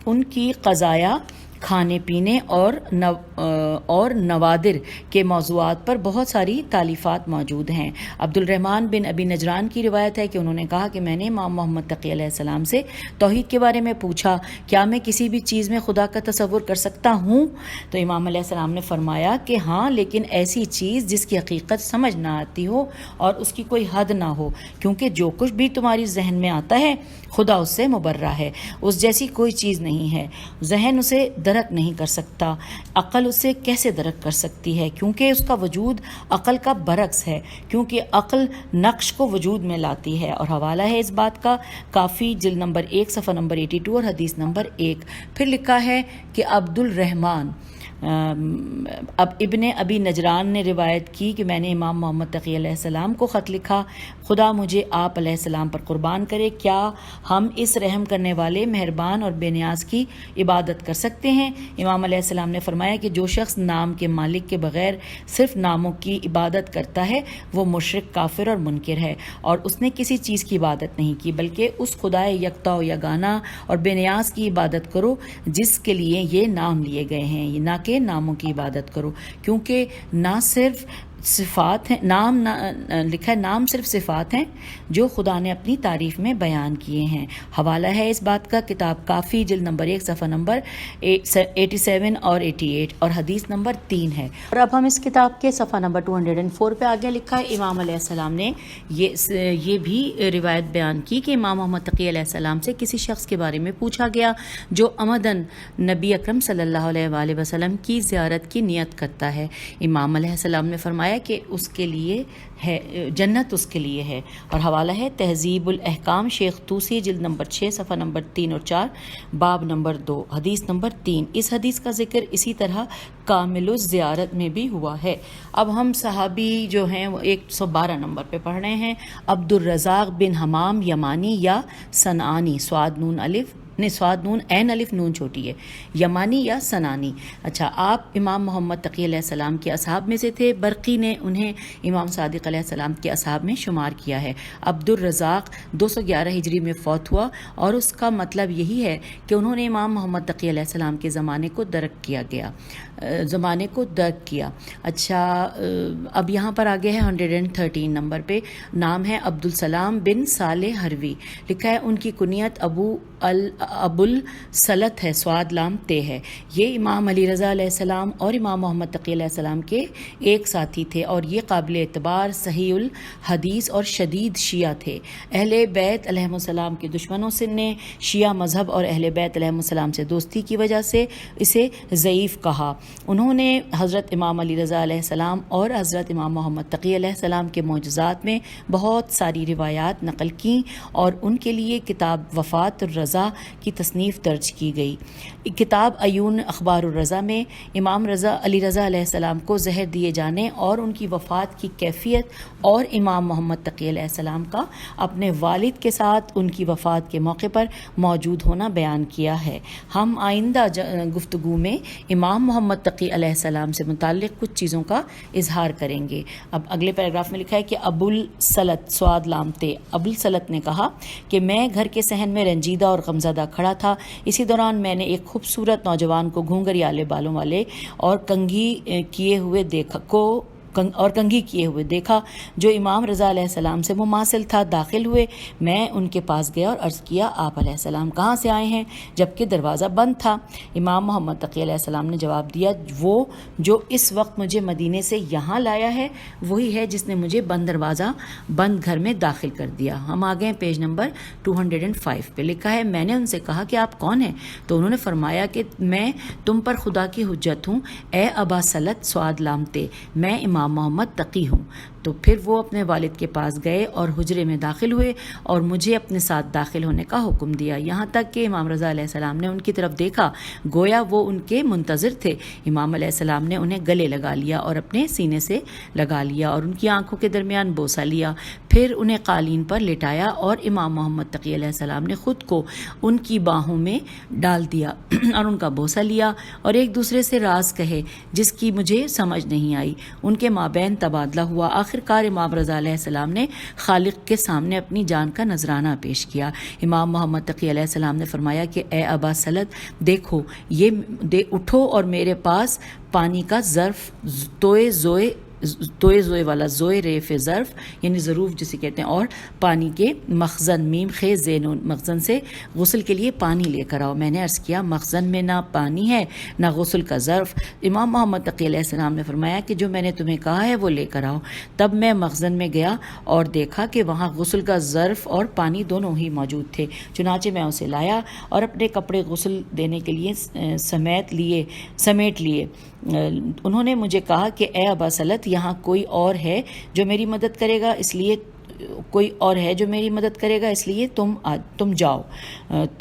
Speaker 1: ان کی قضایا کھانے پینے اور نوادر کے موضوعات پر بہت ساری تالیفات موجود ہیں۔ عبد الرحمن بن ابی نجران کی روایت ہے کہ انہوں نے کہا کہ میں نے امام محمد تقی علیہ السلام سے توحید کے بارے میں پوچھا، کیا میں کسی بھی چیز میں خدا کا تصور کر سکتا ہوں؟ تو امام علیہ السلام نے فرمایا کہ ہاں، لیکن ایسی چیز جس کی حقیقت سمجھ نہ آتی ہو اور اس کی کوئی حد نہ ہو، کیونکہ جو کچھ بھی تمہاری ذہن میں آتا ہے خدا اس سے مبرہ ہے، اس جیسی کوئی چیز نہیں ہے، ذہن اسے درک نہیں کر سکتا، عقل اسے کیسے درک کر سکتی ہے؟ کیونکہ اس کا وجود عقل کا برعکس ہے، کیونکہ عقل نقش کو وجود میں لاتی ہے۔ اور حوالہ ہے اس بات کا کافی جلد نمبر 1 صفحہ نمبر 82 اور حدیث نمبر 1۔ پھر لکھا ہے کہ عبد الرحمن اب ابن ابی نجران نے روایت کی کہ میں نے امام محمد تقی علیہ السلام کو خط لکھا، خدا مجھے آپ علیہ السلام پر قربان کرے، کیا ہم اس رحم کرنے والے مہربان اور بے نیاز کی عبادت کر سکتے ہیں؟ امام علیہ السلام نے فرمایا کہ جو شخص نام کے مالک کے بغیر صرف ناموں کی عبادت کرتا ہے وہ مشرک، کافر اور منکر ہے، اور اس نے کسی چیز کی عبادت نہیں کی بلکہ اس خدائے یکتا و یگانہ اور بے نیاز کی عبادت کرو جس کے لیے یہ نام لیے گئے ہیں، نہ کہ ناموں کی عبادت کرو، کیونکہ نہ صرف صفات ہیں، لکھا ہے نام صرف صفات ہیں جو خدا نے اپنی تعریف میں بیان کیے ہیں۔ حوالہ ہے اس بات کا کتاب کافی جلد نمبر 1 صفحہ نمبر 87 اور 88 اور حدیث نمبر 3 ہے۔ اور اب ہم اس کتاب کے صفحہ نمبر 204 پہ آگے لکھا ہے امام علیہ السلام نے یہ بھی روایت بیان کی کہ امام محمد تقی علیہ السلام سے کسی شخص کے بارے میں پوچھا گیا جو عمدن نبی اکرم صلی اللہ علیہ وآلہ وسلم کی زیارت کی نیت کرتا ہے۔ امام علیہ السلام نے فرمایا فرمایا کہ اس کے لیے ہے جنت اس کے لیے ہے. اور حوالہ ہے تہذیب الاحکام شیخ طوسی جلد نمبر 6 صفحہ نمبر 3 اور 4 باب نمبر 2 حدیث نمبر 3. اس حدیث کا ذکر اسی طرح کامل الزیارت میں بھی ہوا ہے. اب ہم صحابی جو ہیں وہ 112 نمبر پہ پڑھ رہے ہیں. عبد الرزاق بن حمام یمانی یا صنعانی، سواد نون الف نہیں سواد نون عین الف نون چھوٹی ہے، یمانی یا سنانی. اچھا، آپ امام محمد تقی علیہ السلام کے اصحاب میں سے تھے. برقی نے انہیں امام صادق علیہ السلام کے اصحاب میں شمار کیا ہے. عبد الرزاق 211 ہجری میں فوت ہوا اور اس کا مطلب یہی ہے کہ انہوں نے امام محمد تقی علیہ السلام کے زمانے کو درک کیا. اچھا، اب یہاں پر آگے ہے 113 نمبر پہ. نام ہے عبد السلام بن صالح حروی. لکھا ہے ان کی کنیت ابو السلط ہے، سواد لام تے ہے. یہ امام علی رضا علیہ السلام اور امام محمد تقی علیہ السلام کے ایک ساتھی تھے اور یہ قابل اعتبار صحیح الحدیث اور شدید شیعہ تھے. اہل بیت علیہ السلام کے دشمنوں سے نے شیعہ مذہب اور اہل بیت علیہ السلام سے دوستی کی وجہ سے اسے ضعیف کہا. انہوں نے حضرت امام علی رضا علیہ السلام اور حضرت امام محمد تقی علیہ السلام کے معجزات میں بہت ساری روایات نقل کیں اور ان کے لیے کتاب وفات الرضا کی تصنیف درج کی گئی. کتاب عیون اخبار الرضا میں امام علی رضا علیہ السلام کو زہر دیے جانے اور ان کی وفات کی کیفیت اور امام محمد تقی علیہ السلام کا اپنے والد کے ساتھ ان کی وفات کے موقع پر موجود ہونا بیان کیا ہے. ہم آئندہ گفتگو میں امام محمد تقی علیہ السلام سے متعلق کچھ چیزوں کا اظہار کریں گے. اب اگلے پیراگراف میں لکھا ہے کہ ابو السلط سواد لامتے ابو السلط نے کہا کہ میں گھر کے صحن میں رنجیدہ اور غمزدہ کھڑا تھا. اسی دوران میں نے ایک خوبصورت نوجوان کو گھونگھریالے بالوں والے اور کنگھی کیے ہوئے دیکھا جو امام رضا علیہ السلام سے مماثل تھا. داخل ہوئے، میں ان کے پاس گیا اور عرض کیا آپ علیہ السلام کہاں سے آئے ہیں، جبکہ دروازہ بند تھا. امام محمد تقی علیہ السلام نے جواب دیا وہ جو اس وقت مجھے مدینے سے یہاں لایا ہے وہی ہے جس نے مجھے بند گھر میں داخل کر دیا. ہم آگے ہیں پیج نمبر 205 پہ. لکھا ہے میں نے ان سے کہا کہ آپ کون ہیں، تو انہوں نے فرمایا کہ میں تم پر خدا کی حجت ہوں اے ابا سلط سواد لامتے، میں امام محمد تقی ہوں. تو پھر وہ اپنے والد کے پاس گئے اور حجرے میں داخل ہوئے اور مجھے اپنے ساتھ داخل ہونے کا حکم دیا، یہاں تک کہ امام رضا علیہ السلام نے ان کی طرف دیکھا گویا وہ ان کے منتظر تھے. امام علیہ السلام نے انہیں گلے لگا لیا اور اپنے سینے سے لگا لیا اور ان کی آنکھوں کے درمیان بوسہ لیا. پھر انہیں قالین پر لٹایا اور امام محمد تقی علیہ السلام نے خود کو ان کی باہوں میں ڈال دیا اور ان کا بوسہ لیا اور ایک دوسرے سے راز کہے جس کی مجھے سمجھ نہیں آئی. ان کے مابین تبادلہ ہوا. آخرکار امام رضا علیہ السلام نے خالق کے سامنے اپنی جان کا نذرانہ پیش کیا. امام محمد تقی علیہ السلام نے فرمایا کہ اے ابا سلط دیکھو اٹھو اور میرے پاس پانی کا ظرف توئے زوئے والا زوئے ریف ظرف یعنی ظروف جسے کہتے ہیں اور پانی کے مخزن میم خیز زینون مخزن سے غسل کے لیے پانی لے کر آؤ. میں نے عرض کیا مخزن میں نہ پانی ہے نہ غسل کا ظرف. امام محمد تقی علیہ السلام نے فرمایا کہ جو میں نے تمہیں کہا ہے وہ لے کر آؤ. تب میں مخزن میں گیا اور دیکھا کہ وہاں غسل کا ظرف اور پانی دونوں ہی موجود تھے. چنانچہ میں اسے لایا اور اپنے کپڑے غسل دینے کے لیے سمیٹ لیے. انہوں نے مجھے کہا کہ اے ابا سلط یہاں کوئی اور ہے جو میری مدد کرے گا اس لیے تم جاؤ.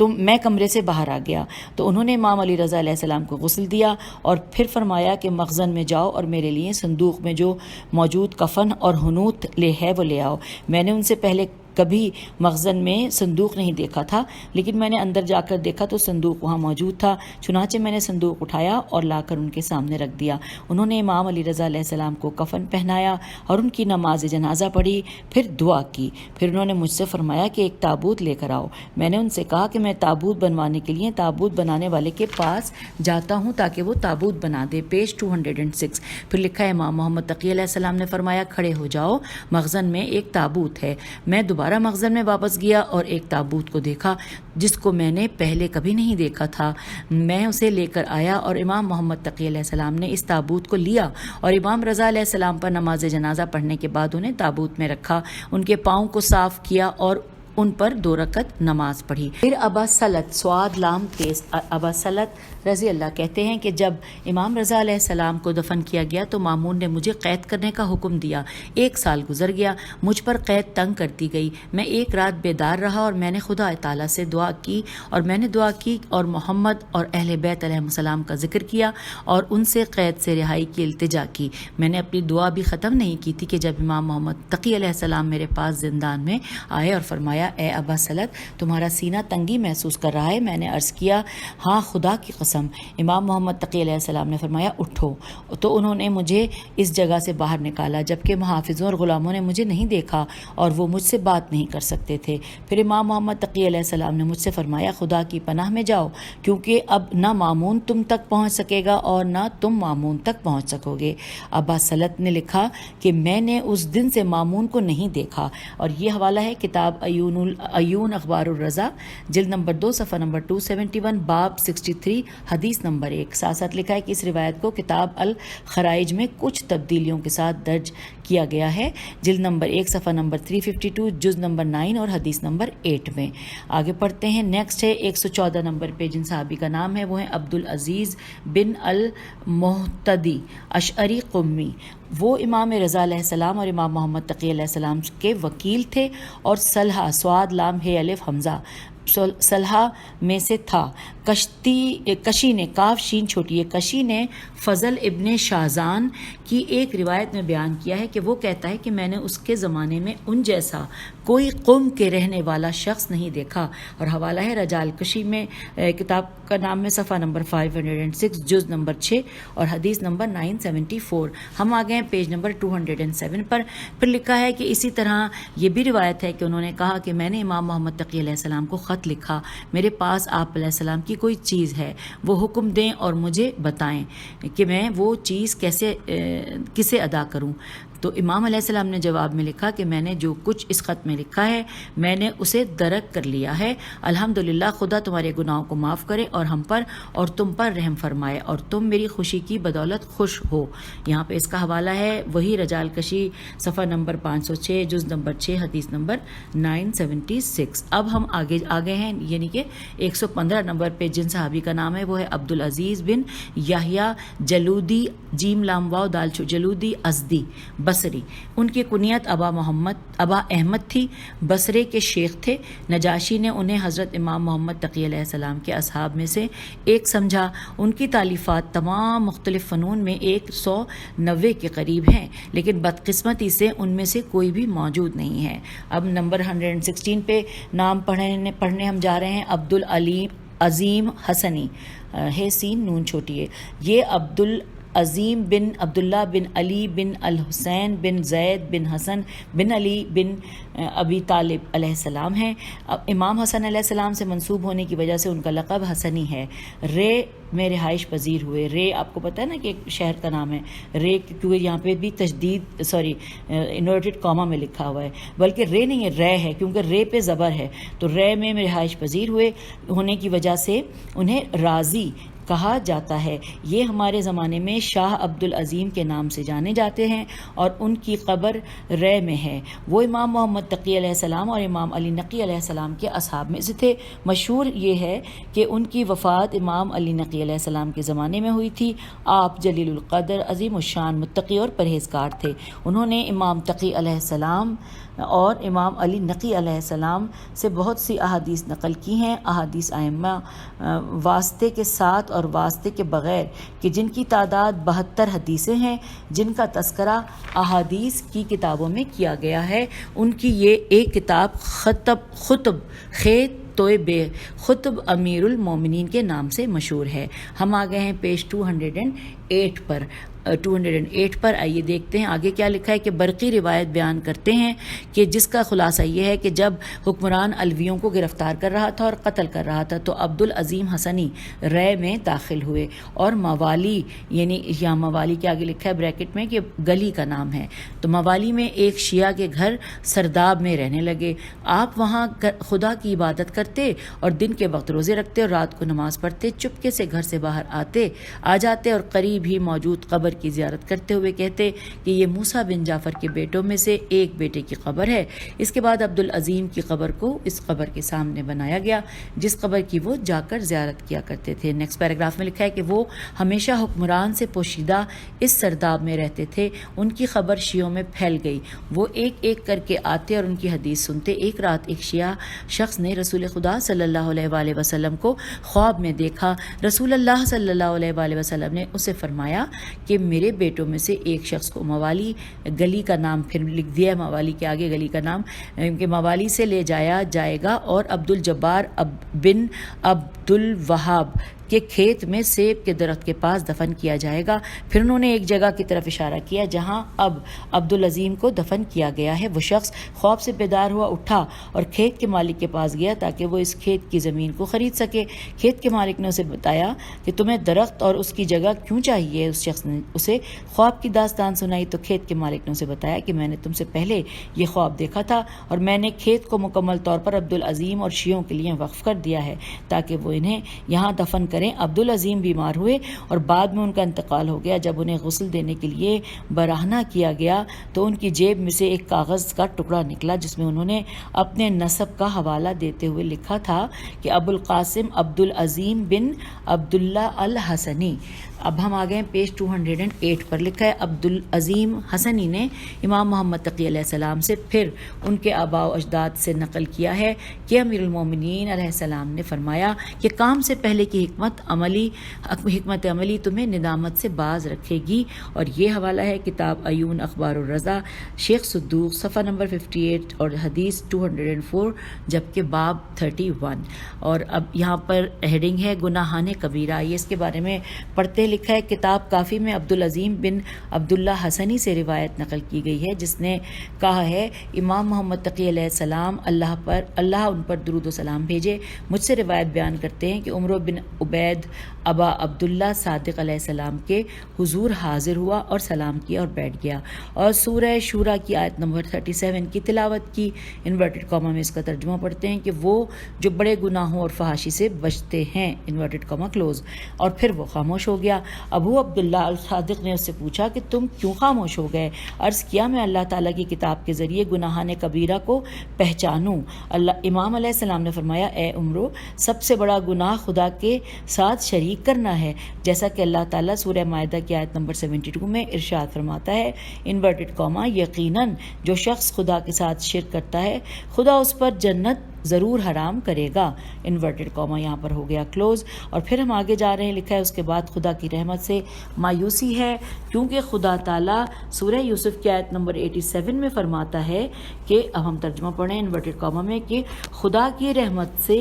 Speaker 1: میں کمرے سے باہر آ گیا تو انہوں نے امام علی رضا علیہ السلام کو غسل دیا اور پھر فرمایا کہ مخزن میں جاؤ اور میرے لیے صندوق میں جو موجود کفن اور حنوط وہ لے آؤ. میں نے ان سے پہلے کبھی مخزن میں صندوق نہیں دیکھا تھا، لیکن میں نے اندر جا کر دیکھا تو صندوق وہاں موجود تھا. چنانچہ میں نے صندوق اٹھایا اور لا کر ان کے سامنے رکھ دیا. انہوں نے امام علی رضا علیہ السلام کو کفن پہنایا اور ان کی نماز جنازہ پڑھی، پھر دعا کی. پھر انہوں نے مجھ سے فرمایا کہ ایک تابوت لے کر آؤ. میں نے ان سے کہا کہ میں تابوت بنوانے کے لیے تابوت بنانے والے کے پاس جاتا ہوں تاکہ وہ تابوت بنا دے. پیج 206. پھر لکھا ہے امام محمد تقی علیہ السلام نے فرمایا کھڑے ہو جاؤ، مخزن میں ایک تابوت ہے. میں دوبارہ مخزن میں واپس گیا اور ایک تابوت کو دیکھا جس کو میں نے پہلے کبھی نہیں دیکھا تھا. میں اسے لے کر آیا اور امام محمد تقی علیہ السلام نے اس تابوت کو لیا اور امام رضا علیہ السلام پر نماز جنازہ پڑھنے کے بعد انہیں تابوت میں رکھا. ان کے پاؤں کو صاف کیا اور ان پر 2 رکعت نماز پڑھی۔ پھر ابا سلط سواد لام تیز ابا سلط رضی اللہ کہتے ہیں کہ جب امام رضا علیہ السلام کو دفن کیا گیا تو مامون نے مجھے قید کرنے کا حکم دیا۔ 1 سال گزر گیا، مجھ پر قید تنگ کرتی گئی۔ میں ایک رات بیدار رہا اور میں نے خدا تعالیٰ سے دعا کی اور محمد اور اہل بیت علیہ السلام کا ذکر کیا اور ان سے قید سے رہائی کی التجا کی۔ میں نے اپنی دعا بھی ختم نہیں کی تھی کہ جب امام محمد تقی علیہ السلام میرے پاس زندان میں آئے اور فرمایا اے ابا سلط تمہارا سینہ تنگی محسوس کر رہا ہے؟ میں نے عرض کیا ہاں خدا کی قسم۔ امام محمد تقی علیہ السلام نے فرمایا اٹھو، تو انہوں نے مجھے اس جگہ سے باہر نکالا جبکہ محافظوں اور غلاموں نے مجھے نہیں دیکھا اور وہ مجھ سے بات نہیں کر سکتے تھے۔ پھر امام محمد تقی علیہ السلام نے مجھ سے فرمایا خدا کی پناہ میں جاؤ، کیونکہ اب نہ مامون تم تک پہنچ سکے گا اور نہ تم مامون تک پہنچ سکو گے۔ ابا سلط نے لکھا کہ میں نے اس دن سے مامون کو نہیں دیکھا، اور یہ حوالہ ہے کتاب عیون اخبار الرضا جلد نمبر 2 صفحہ نمبر 271 باب 63 حدیث نمبر 1۔ ساتھ ساتھ لکھا ہے کہ اس روایت کو کتاب الخرائج میں کچھ تبدیلیوں کے ساتھ درج کیا گیا ہے، جلد نمبر 1 صفحہ نمبر 352 جز نمبر 9 اور حدیث نمبر 8 میں۔ آگے پڑھتے ہیں، نیکسٹ ہے 114 نمبر پہ جن صحابی کا نام ہے وہ ہیں عبدالعزیز بن المحتدی اشعری قمی۔ وہ امام رضا علیہ السلام اور امام محمد تقی علیہ السلام کے وکیل تھے، اور سلحہ سواد لام ہے الف حمزہ سلحہ میں سے تھا۔ کشی نے کاف شین چھوٹی ہے، کشی نے فضل ابن شاہزان کی ایک روایت میں بیان کیا ہے کہ وہ کہتا ہے کہ میں نے اس کے زمانے میں ان جیسا کوئی قوم کے رہنے والا شخص نہیں دیکھا، اور حوالہ ہے رجال کشی میں کتاب کا نام میں صفحہ نمبر 506 جز نمبر 6 اور حدیث نمبر 974۔ ہم آ گئے ہیں پیج نمبر 207 پر۔ پھر لکھا ہے کہ اسی طرح یہ بھی روایت ہے کہ انہوں نے کہا کہ میں نے امام محمد تقی علیہ السلام کو خط لکھا، میرے پاس آپ علیہ السلام کی کوئی چیز ہے، وہ حکم دیں اور مجھے بتائیں کہ میں وہ چیز کسے ادا کروں۔ تو امام علیہ السلام نے جواب میں لکھا کہ میں نے جو کچھ اس خط میں لکھا ہے میں نے اسے درک کر لیا ہے، الحمدللہ خدا تمہارے گناہوں کو معاف کرے اور ہم پر اور تم پر رحم فرمائے اور تم میری خوشی کی بدولت خوش ہو۔ یہاں پہ اس کا حوالہ ہے وہی رجال کشی صفحہ نمبر 506 جز نمبر 6 حدیث نمبر 976۔ اب ہم آگے ہیں، یعنی کہ 115 نمبر پہ جن صحابی کا نام ہے وہ ہے عبدالعزیز بن یحییٰ جلودی جیم لام واو دال جلودی ازدی بصری۔ ان کی کنیت ابا احمد تھی، بصرے کے شیخ تھے۔ نجاشی نے انہیں حضرت امام محمد تقی علیہ السلام کے اصحاب میں سے ایک سمجھا۔ ان کی تالیفات تمام مختلف فنون میں 190 کے قریب ہیں، لیکن بدقسمتی سے ان میں سے کوئی بھی موجود نہیں ہے۔ اب نمبر 116 پہ نام پڑھنے ہم جا رہے ہیں۔ عظیم حسنی ہے سین نون چھوٹی ہے، یہ عظیم بن عبداللہ بن علی بن الحسین بن زید بن حسن بن علی بن ابی طالب علیہ السلام ہیں۔ امام حسن علیہ السلام سے منسوب ہونے کی وجہ سے ان کا لقب حسنی ہے۔ رے میں رہائش پذیر ہوئے۔ رے آپ کو پتہ ہے نا کہ ایک شہر کا نام ہے رے، کیونکہ یہاں پہ بھی انورٹڈ کاما میں لکھا ہوا ہے، بلکہ رے نہیں ہے رے ہے، کیونکہ رے پہ زبر ہے، تو رے میں رہائش پذیر ہونے کی وجہ سے انہیں رازی کہا جاتا ہے۔ یہ ہمارے زمانے میں شاہ عبدالعظیم کے نام سے جانے جاتے ہیں اور ان کی قبر رے میں ہے۔ وہ امام محمد تقی علیہ السلام اور امام علی نقی علیہ السلام کے اصحاب میں سے تھے۔ مشہور یہ ہے کہ ان کی وفات امام علی نقی علیہ السلام کے زمانے میں ہوئی تھی۔ آپ جلیل القدر، عظیم الشان، متقی اور پرہیزگار تھے۔ انہوں نے امام تقی علیہ السلام اور امام علی نقی علیہ السلام سے بہت سی احادیث نقل کی ہیں۔ احادیث ائمہ واسطے کے ساتھ اور واسطے کے بغیر کہ جن کی تعداد 72 حدیثیں ہیں، جن کا تذکرہ احادیث کی کتابوں میں کیا گیا ہے، ان کی یہ ایک کتاب خطب امیر المومنین کے نام سے مشہور ہے۔ ہم آ گئے ہیں پیج 208 پر۔ 208 پر آئیے دیکھتے ہیں آگے کیا لکھا ہے کہ برقی روایت بیان کرتے ہیں کہ جس کا خلاصہ یہ ہے کہ جب حکمران علویوں کو گرفتار کر رہا تھا اور قتل کر رہا تھا تو عبدالعظیم حسنی رے میں داخل ہوئے، اور موالی، یعنی یہاں موالی کے آگے لکھا ہے بریکٹ میں کہ گلی کا نام ہے، تو موالی میں ایک شیعہ کے گھر سرداب میں رہنے لگے۔ آپ وہاں خدا کی عبادت کرتے اور دن کے وقت روزے رکھتے اور رات کو نماز پڑھتے، چپکے سے گھر سے باہر آ جاتے اور قریب ہی موجود قبر قبر کی زیارت کرتے ہوئے کہتے کہ یہ موسیٰ بن جعفر کے بیٹوں میں سے ایک بیٹے کی قبر ہے۔ اس کے بعد عبدالعظیم کی قبر کو اس قبر کے سامنے بنایا گیا جس قبر کی وہ جا کر زیارت کیا کرتے تھے۔ نیکسٹ پیراگراف میں لکھا ہے کہ وہ ہمیشہ حکمران سے پوشیدہ اس سرداب میں رہتے تھے۔ ان کی خبر شیعوں میں پھیل گئی، وہ ایک ایک کر کے آتے اور ان کی حدیث سنتے۔ ایک رات ایک شیعہ شخص نے رسول خدا صلی اللہ علیہ وآلہ وسلم کو خواب میں دیکھا۔ رسول اللہ صلی اللہ علیہ وآلہ وسلم نے اسے فرمایا کہ میرے بیٹوں میں سے ایک شخص کو موالی گلی کا نام پھر لکھ دیا، موالی کے آگے گلی کا نام کہ موالی سے لے جایا جائے گا اور عبدالجبار بن عبدالوہاب کے کھیت میں سیب کے درخت کے پاس دفن کیا جائے گا۔ پھر انہوں نے ایک جگہ کی طرف اشارہ کیا جہاں اب عبدالعظیم کو دفن کیا گیا ہے۔ وہ شخص خواب سے بیدار ہوا، اٹھا اور کھیت کے مالک کے پاس گیا تاکہ وہ اس کھیت کی زمین کو خرید سکے۔ کھیت کے مالک نے اسے بتایا کہ تمہیں درخت اور اس کی جگہ کیوں چاہیے؟ اس شخص نے اسے خواب کی داستان سنائی تو کھیت کے مالک نے اسے بتایا کہ میں نے تم سے پہلے یہ خواب دیکھا تھا اور میں نے کھیت کو مکمل طور پر عبدالعظیم اور شیعوں کے لیے وقف کر دیا ہے تاکہ وہ انہیں یہاں دفن کریں۔ عبدالعظیم بیمار ہوئے اور بعد میں ان کا انتقال ہو گیا۔ جب انہیں غسل دینے کے لیے براہنہ کیا گیا تو ان کی جیب میں سے ایک کاغذ کا ٹکڑا نکلا جس میں انہوں نے اپنے نسب کا حوالہ دیتے ہوئے لکھا تھا کہ ابو القاسم عبدالعظیم بن عبداللہ الحسنی۔ اب ہم آ گئے پیج 208 پر، لکھا ہے عبدالعظیم حسنی نے امام محمد تقی علیہ السلام سے پھر ان کے آباء و اجداد سے نقل کیا ہے کہ امیر المومنین علیہ السلام نے فرمایا کہ کام سے پہلے کی حکمت عملی تمہیں ندامت سے باز رکھے گی، اور یہ حوالہ ہے کتاب عیون اخبار الرضا شیخ صدوق صفحہ نمبر 58 اور حدیث 204 جبکہ باب 31۔ اور اب یہاں پر ہیڈنگ ہے گناہان کبیرہ، یہ اس کے بارے میں پڑھتے لکھا ہے کتاب کافی میں عبدالعظیم بن عبداللہ حسنی سے روایت نقل کی گئی ہے جس نے کہا ہے امام محمد تقی علیہ السلام اللہ ان پر درود و سلام بھیجے مجھ سے روایت بیان کرتے ہیں کہ عمر بن عبید ابا عبداللہ صادق علیہ السلام کے حضور حاضر ہوا اور سلام کیا اور بیٹھ گیا اور سورہ شورا کی آیت نمبر 37 کی تلاوت کی۔ انورٹڈ کامہ میں اس کا ترجمہ پڑھتے ہیں کہ وہ جو بڑے گناہوں اور فحاشی سے بچتے ہیں، انورٹڈ کامہ کلوز، اور پھر وہ خاموش ہو گیا۔ ابو عبداللہ الصادق نے اس سے پوچھا کہ تم کیوں خاموش ہو گئے؟ عرض کیا میں اللہ تعالیٰ کی کتاب کے ذریعے گناہان کبیرہ کو پہچانوں۔ امام علیہ السلام نے فرمایا اے عمرو، سب سے بڑا گناہ خدا کے ساتھ شریک کرنا ہے، جیسا کہ اللہ تعالیٰ سورہ مائدہ کی آیت نمبر 72 میں ارشاد فرماتا ہے انورٹڈ کامہ یقیناً جو شخص خدا کے ساتھ شرک کرتا ہے خدا اس پر جنت ضرور حرام کرے گا، انورٹڈ کامہ یہاں پر ہو گیا کلوز۔ اور پھر ہم آگے جا رہے ہیں، لکھا ہے اس کے بعد خدا کی رحمت سے مایوسی ہے کیونکہ خدا تعالیٰ سورہ یوسف کی آیت نمبر 87 میں فرماتا ہے کہ اب ہم ترجمہ پڑھیں انورٹڈ کامہ میں کہ خدا کی رحمت سے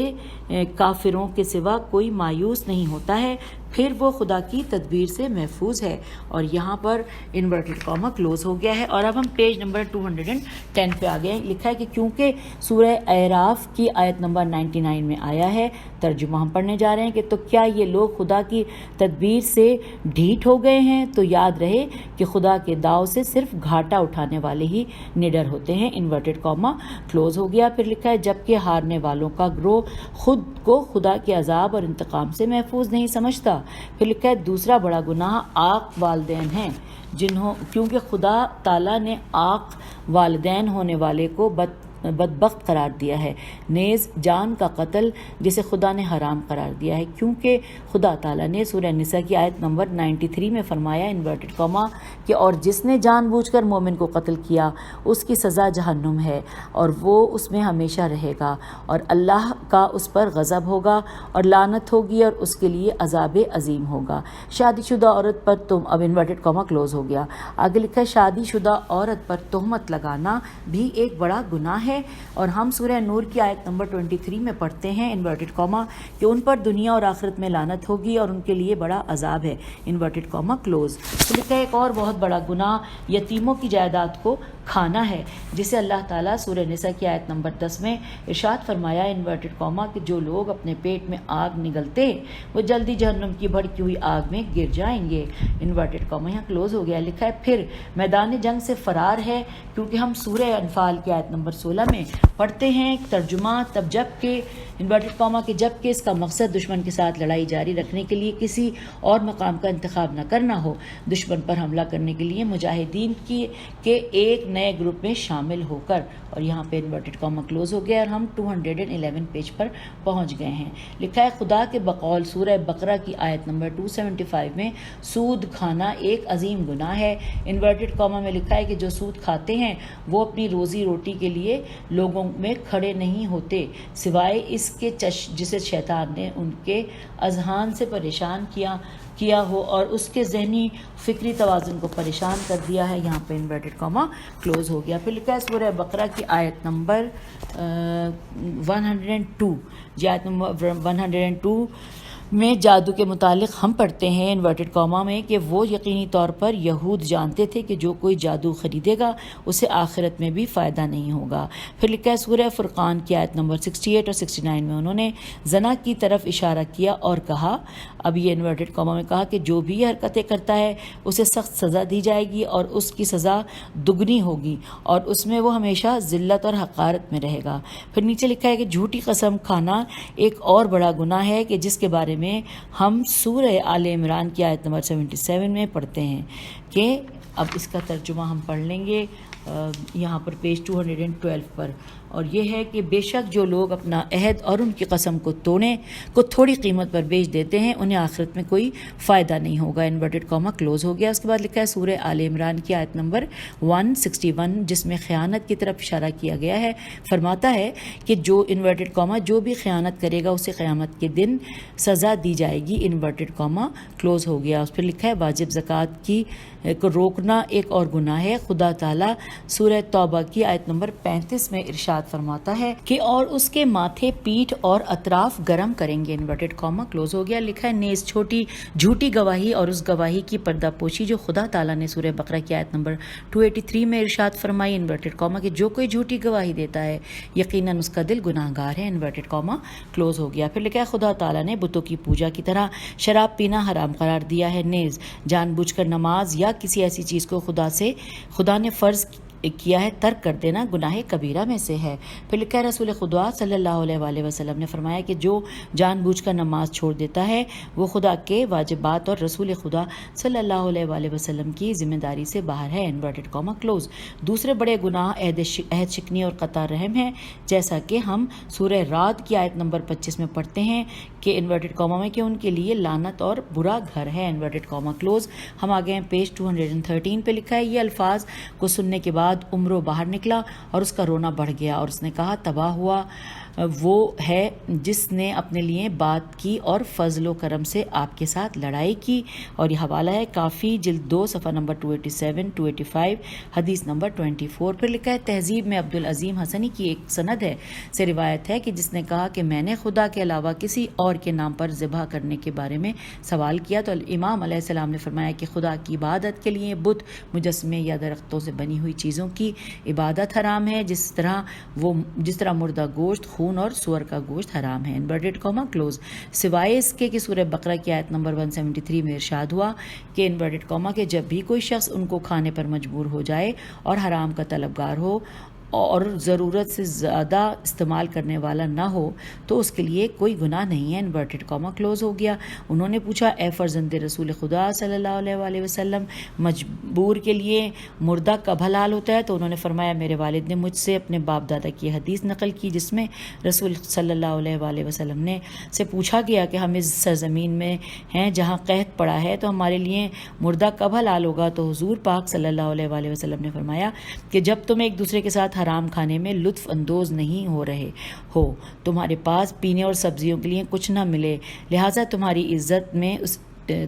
Speaker 1: کافروں کے سوا کوئی مایوس نہیں ہوتا ہے، پھر وہ خدا کی تدبیر سے محفوظ ہے، اور یہاں پر انورٹڈ کامہ کلوز ہو گیا ہے۔ اور اب ہم پیج نمبر 210 پہ آ گئے ہیں، لکھا ہے کہ کیونکہ سورہ اعراف کی آیت نمبر 99 میں آیا ہے، ترجمہ ہم پڑھنے جا رہے ہیں کہ تو کیا یہ لوگ خدا کی تدبیر سے ڈھیٹ ہو گئے ہیں؟ تو یاد رہے کہ خدا کے داؤ سے صرف گھاٹا اٹھانے والے ہی نڈر ہوتے ہیں، انورٹڈ کامہ کلوز ہو گیا۔ پھر لکھا ہے جبکہ ہارنے والوں کا گروہ خود کو خدا کے عذاب اور انتقام سے محفوظ نہیں سمجھتا۔ پھر لکھا ہے دوسرا بڑا گناہ عاق والدین ہیں کیونکہ خدا تعالیٰ نے عاق والدین ہونے والے کو بدبخت قرار دیا ہے، نیز جان کا قتل جسے خدا نے حرام قرار دیا ہے، کیونکہ خدا تعالیٰ نے سورہ نساء کی آیت نمبر 93 میں فرمایا انورٹڈ کامہ کہ اور جس نے جان بوجھ کر مومن کو قتل کیا اس کی سزا جہنم ہے اور وہ اس میں ہمیشہ رہے گا، اور اللہ کا اس پر غضب ہوگا اور لعنت ہوگی اور اس کے لیے عذاب عظیم ہوگا۔ شادی شدہ عورت پر اب انورٹڈ کامہ کلوز ہو گیا، آگے لکھا ہے شادی شدہ عورت پر تہمت لگانا بھی ایک بڑا گناہ ہے، اور ہم سورہ نور کی آیت نمبر 23 میں پڑھتے ہیں انورٹڈ کامہ کہ ان پر دنیا اور آخرت میں لعنت ہوگی اور ان کے لیے بڑا عذاب ہے، انورٹڈ کامہ کلوز۔ تو لکھا ہے ایک اور بہت بڑا گناہ یتیموں کی جائیداد کو کھانا ہے، جسے اللہ تعالیٰ سورہ نساء کی آیت نمبر 10 میں ارشاد فرمایا انورٹڈ کاما کہ جو لوگ اپنے پیٹ میں آگ نگلتے وہ جلدی جہنم کی بھڑکی ہوئی آگ میں گر جائیں گے، انورٹڈ کاما یہاں کلوز ہو گیا۔ لکھا ہے پھر میدان جنگ سے فرار ہے، کیونکہ ہم سورہ انفال کی آیت نمبر 16 میں پڑھتے ہیں ترجمہ تب جب کہ انورٹڈ کاما کہ جب کہ اس کا مقصد دشمن کے ساتھ لڑائی جاری رکھنے کے لیے کسی اور مقام کا انتخاب نہ کرنا ہو، دشمن پر حملہ کرنے کے لیے مجاہدین کے ایک نئے گروپ میں شامل ہو کر، اور یہاں پہ انورٹڈ کاما کلوز ہو گیا اور ہم 211 پیج پر پہنچ گئے ہیں۔ لکھا ہے خدا کے بقول سورہ بقرہ کی آیت نمبر 275 میں سود کھانا ایک عظیم گناہ ہے، انورٹڈ کاما میں لکھا ہے کہ جو سود کھاتے ہیں وہ اپنی روزی روٹی کے لیے لوگوں میں کھڑے نہیں ہوتے سوائے اس کے جسے شیطان نے ان کے اذہان سے پریشان کیا ہو اور اس کے ذہنی فکری توازن کو پریشان کر دیا ہے، یہاں پہ انورٹڈ کاما کلوز ہو گیا۔ پھر لکھا ہے سورہ بقرہ کی آیت نمبر 102 آیت نمبر 102 میں جادو کے متعلق ہم پڑھتے ہیں انورٹڈ کاما میں کہ وہ یقینی طور پر یہود جانتے تھے کہ جو کوئی جادو خریدے گا اسے آخرت میں بھی فائدہ نہیں ہوگا۔ پھر لکھا ہے سورہ فرقان کی آیت نمبر 68 اور 69 میں انہوں نے زنا کی طرف اشارہ کیا اور کہا، اب یہ انورٹڈ کاما میں کہا کہ جو بھی یہ حرکتیں کرتا ہے اسے سخت سزا دی جائے گی اور اس کی سزا دگنی ہوگی اور اس میں وہ ہمیشہ ذلت اور حقارت میں رہے گا۔ پھر نیچے لکھا ہے کہ جھوٹی قسم کھانا ایک اور بڑا گناہ ہے کہ جس کے بارے میں ہم سورہ آل عمران کی آیت نمبر 77 میں پڑھتے ہیں کہ اب اس کا ترجمہ ہم پڑھ لیں گے یہاں پر پیج 212 پر، اور یہ ہے کہ بے شک جو لوگ اپنا عہد اور ان کی قسم کو تھوڑی قیمت پر بیچ دیتے ہیں انہیں آخرت میں کوئی فائدہ نہیں ہوگا، انورٹڈ کاما کلوز ہو گیا۔ اس کے بعد لکھا ہے سورہ آل عمران کی آیت نمبر 161 جس میں خیانت کی طرف اشارہ کیا گیا ہے، فرماتا ہے کہ جو انورٹڈ کاما جو بھی خیانت کرے گا اسے قیامت کے دن سزا دی جائے گی، انورٹڈ کاما کلوز ہو گیا۔ اس پھر لکھا ہے واجب زکوٰۃ کو روکنا ایک اور گناہ ہے، خدا تعالیٰ سورہ توبہ کی آیت نمبر 35 میں ارشاد فرماتا ہے کہ اور اس کے ماتھے پیٹھ اور اطراف گرم کریں گے، انورٹڈ کاما کلوز ہو گیا۔ لکھا ہے نیز جھوٹی گواہی اور اس گواہی کی پردہ پوشی جو خدا تعالیٰ نے سورہ بقرہ کی آیت نمبر 283 میں ارشاد فرمائی، انورٹڈ کاما کہ جو کوئی جھوٹی گواہی دیتا ہے یقیناً اس کا دل گناہ گار ہے، انورٹڈ کاما کلوز ہو گیا۔ پھر لکھا ہے خدا تعالیٰ نے بتوں کی پوجا کی طرح شراب پینا حرام قرار دیا ہے، نیز جان بوجھ کر نماز یا کسی ایسی چیز کو خدا نے فرض کیا ہے ترک کر دینا گناہ کبیرہ میں سے ہے۔ پھر لکھا ہے رسول خدا صلی اللہ علیہ وآلہ وسلم نے فرمایا کہ جو جان بوجھ کر نماز چھوڑ دیتا ہے وہ خدا کے واجبات اور رسول خدا صلی اللہ علیہ وآلہ وسلم کی ذمہ داری سے باہر ہے، انورٹڈ کاما کلوز۔ دوسرے بڑے گناہ عہد شکنی اور قطع رحم ہیں، جیسا کہ ہم سورہ رعد کی آیت نمبر 25 میں پڑھتے ہیں کہ انورٹڈ کاما میں کہ ان کے لیے لعنت اور برا گھر ہے، انورٹڈ کاما کلوز۔ ہم آگے ہیں پیج 213 پہ لکھا ہے یہ الفاظ کو سننے کے بعد عمرو باہر نکلا اور اس کا رونا بڑھ گیا اور اس نے کہا تباہ ہوا وہ ہے جس نے اپنے لیے بات کی اور فضل و کرم سے آپ کے ساتھ لڑائی کی، اور یہ حوالہ ہے کافی جلد 2 صفحہ نمبر 287 285 حدیث نمبر 24۔ پھر لکھا ہے تہذیب میں عبدالعظیم حسنی کی ایک سند سے روایت ہے کہ جس نے کہا کہ میں نے خدا کے علاوہ کسی اور کے نام پر ذبح کرنے کے بارے میں سوال کیا تو امام علیہ السلام نے فرمایا کہ خدا کی عبادت کے لیے بت، مجسمے یا درختوں سے بنی ہوئی چیزوں کی عبادت حرام ہے، جس طرح مردہ گوشت، خون اور سور کا گوشت حرام ہے، انورٹڈ کاما کلوز، سوائے اس کے کہ سورہ بقرہ کی آیت نمبر 173 میں ارشاد ہوا کہ انورٹڈ کاما کہ جب بھی کوئی شخص ان کو کھانے پر مجبور ہو جائے اور حرام کا طلبگار ہو اور ضرورت سے زیادہ استعمال کرنے والا نہ ہو تو اس کے لیے کوئی گناہ نہیں ہے، انورٹڈ کاما کلوز ہو گیا۔ انہوں نے پوچھا اے فرزند رسول خدا صلی اللہ علیہ وآلہ وسلم مجبور کے لیے مردہ کب حلال ہوتا ہے؟ تو انہوں نے فرمایا میرے والد نے مجھ سے اپنے باپ دادا کی حدیث نقل کی جس میں رسول صلی اللہ علیہ وآلہ وسلم سے پوچھا گیا کہ ہم اس سرزمین میں ہیں جہاں قحط پڑا ہے تو ہمارے لیے مردہ کب حلال ہوگا؟ تو حضور پاک صلی اللہ علیہ وآلہ وسلم نے فرمایا کہ جب تم ایک دوسرے کے ساتھ حرام کھانے میں لطف اندوز نہیں ہو رہے ہو، تمہارے پاس پینے اور سبزیوں کے لیے کچھ نہ ملے، لہٰذا تمہاری عزت میں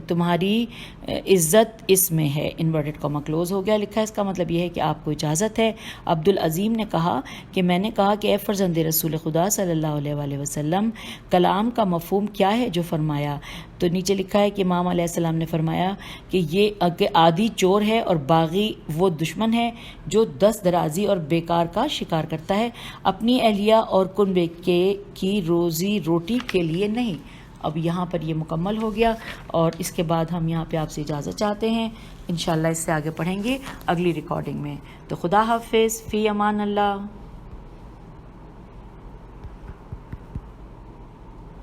Speaker 1: تمہاری عزت اس میں ہے، انورٹڈ کاما کلوز ہو گیا لکھا ہے، اس کا مطلب یہ ہے کہ آپ کو اجازت ہے۔ عبدالعظیم نے کہا کہ میں نے کہا کہ اے فرزند رسول خدا صلی اللہ علیہ وآلہ وسلم، کلام کا مفہوم کیا ہے جو فرمایا؟ تو نیچے لکھا ہے کہ امام علیہ السلام نے فرمایا کہ یہ کہ عادی چور ہے اور باغی وہ دشمن ہے جو دست درازی اور بیکار کا شکار کرتا ہے، اپنی اہلیہ اور کنبے کی روزی روٹی کے لیے نہیں۔ اب یہاں پر یہ مکمل ہو گیا، اور اس کے بعد ہم یہاں پہ آپ سے اجازت چاہتے ہیں، انشاءاللہ اس سے آگے پڑھیں گے اگلی ریکارڈنگ میں۔ تو خدا حافظ، فی امان اللہ۔